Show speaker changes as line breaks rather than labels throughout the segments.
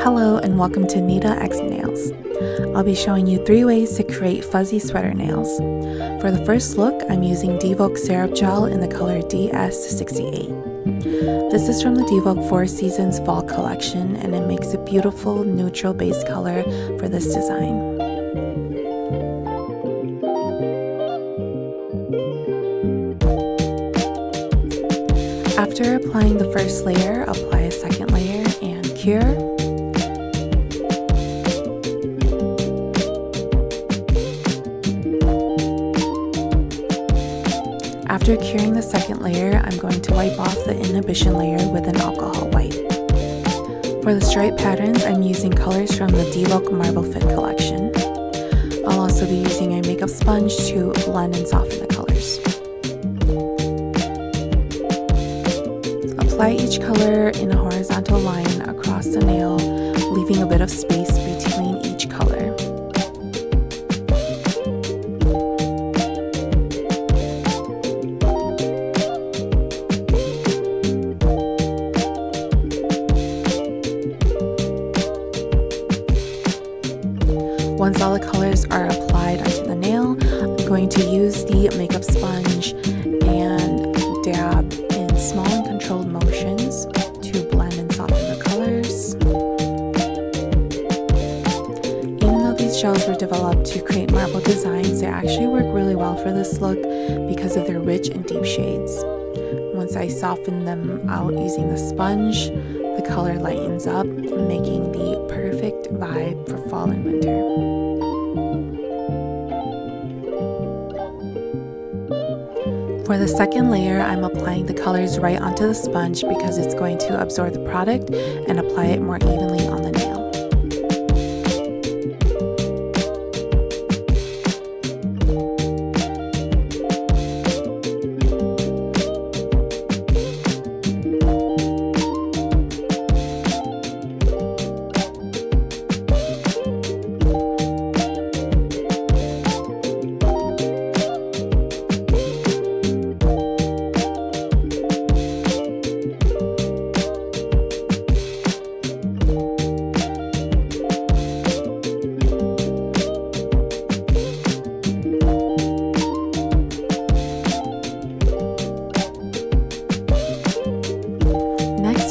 Hello and welcome to Nita X Nails. I'll be showing you 3 ways to create fuzzy sweater nails. For the first look, I'm using DVOK Syrup Gel in the color DS68. This is from the DVOK 4 Seasons Fall Collection and it makes a beautiful neutral base color for this design. After applying the first layer, apply a second layer and cure. After curing the second layer, I'm going to wipe off the inhibition layer with an alcohol wipe. For the stripe patterns, I'm using colors from the DVOK MarbleFit collection. I'll also be using a makeup sponge to blend and soften the colors. Apply each color in a horizontal line across the nail, leaving a bit of space between each color. Once all the colors are applied onto the nail, I'm going to use the makeup sponge and dab in small and controlled motions to blend and soften the colors. Even though these gels were developed to create marble designs, they actually work really well for this look because of their rich and deep shades. Once I soften them out using the sponge, the color lightens up, making the perfect vibe for fall and winter. For the second layer, I'm applying the colors right onto the sponge because it's going to absorb the product and apply it more evenly on the nail.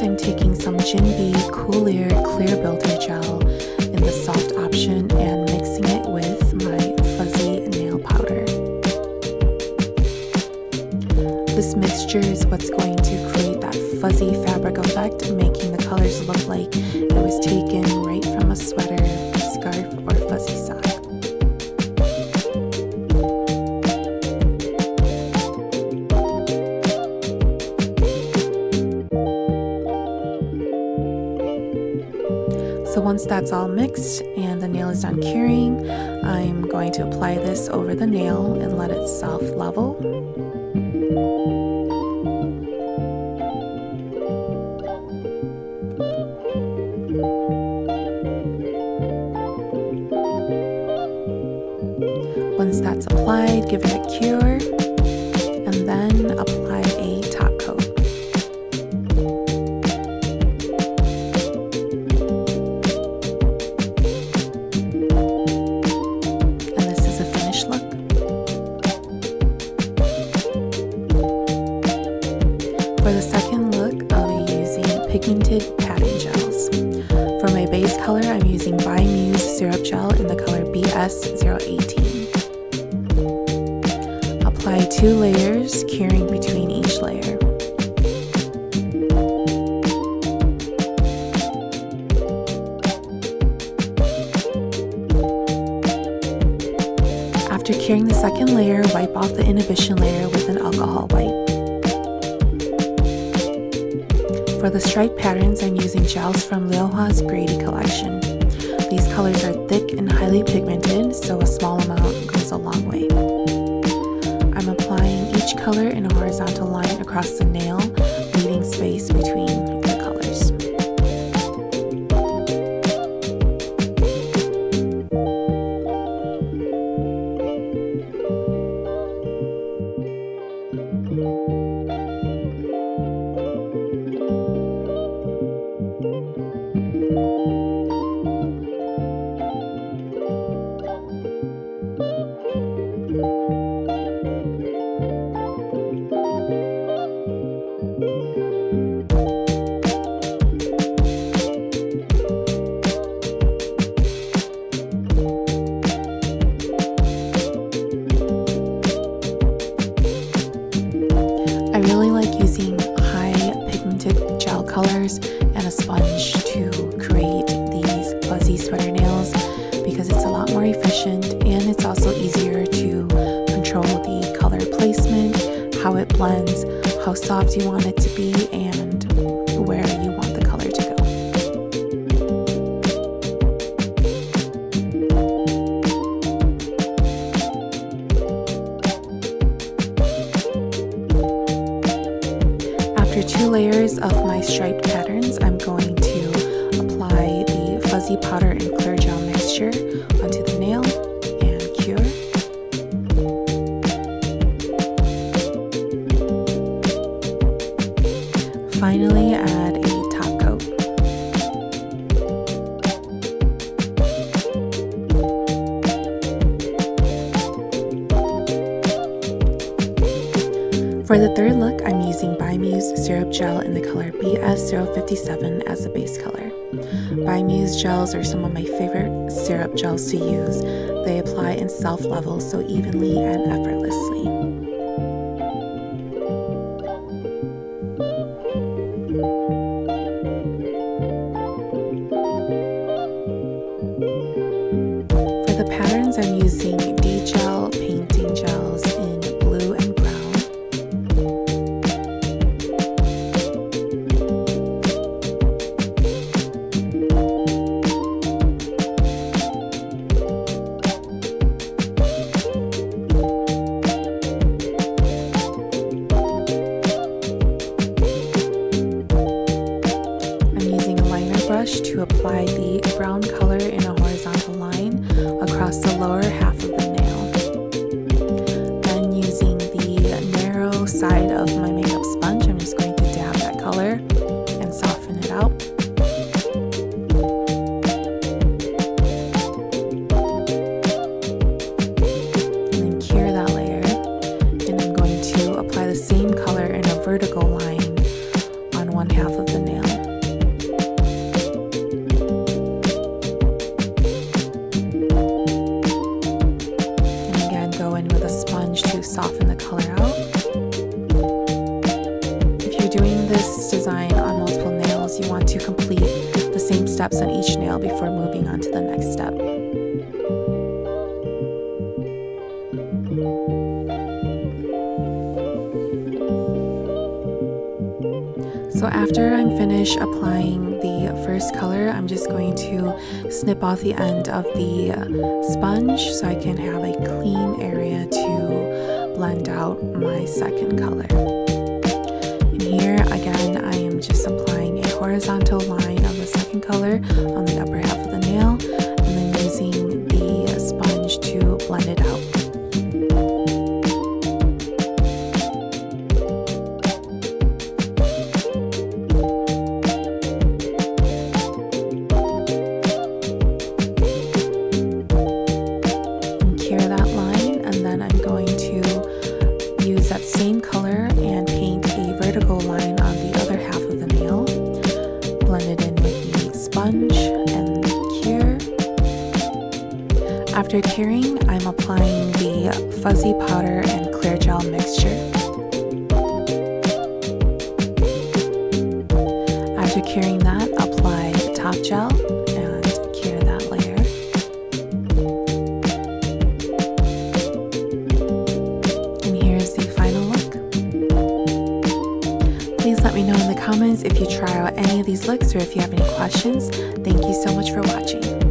I'm taking some Cool Air Clear Builder Gel in the soft option and mixing it with my fuzzy nail powder. This mixture is what's going to create that fuzzy fabric effect, making the colors look like it was taken right from a sweater, scarf, or fuzzy sock. So once that's all mixed and the nail is done curing, I'm going to apply this over the nail and let it self-level. Once that's applied, give it a cure and then apply a top coat. For the second look, I'll be using pigmented pattern gels. For my base color, I'm using Muse Syrup Gel in the color BS018. Apply 2 layers, curing between each layer. After curing the second layer, wipe off the inhibition layer with an alcohol wipe. For the stripe patterns, I'm using gels from Liuhwa's Grady collection. These colors are thick and highly pigmented, so a small amount goes a long way. I'm applying each color in a horizontal line across the nail, leaving space between the colors. blends, how soft you want it to be, and where you want the color to go. After 2 layers of my striped patterns, I'm going to apply the fuzzy powder and clear gel mixture onto the nail and cure. Finally, add a top coat. For the third look, I'm using Muse Syrup Gel in the color BS057 as the base color. Muse gels are some of my favorite syrup gels to use. They apply in self-level so evenly and effortlessly. For the patterns, I'm using DGEL painting gels in blue and brown. To apply the brown color in a horizontal line across the lower half of the nail. Then using the narrow side of my makeup sponge, I'm just going to dab that color and soften it out. And then cure that layer. And I'm going to apply the same color in a vertical line on one half of the nail. To soften the color out. If you're doing this design on multiple nails, you want to complete the same steps on each nail before moving on to the next step. So after I'm finished applying the first color, I'm just going to snip off the end of the sponge so I can have a clean area to blend out my second color. And here again, I am just applying a horizontal line of the second color on the upper half of the nail and then using the sponge to blend it out. That same color and paint a vertical line on the other half of the nail. Blend it in with the sponge and cure. After curing, I'm applying the fuzzy powder and clear gel mixture. After curing that, apply top gel and cure that layer. Please let me know in the comments if you try out any of these looks or if you have any questions. Thank you so much for watching.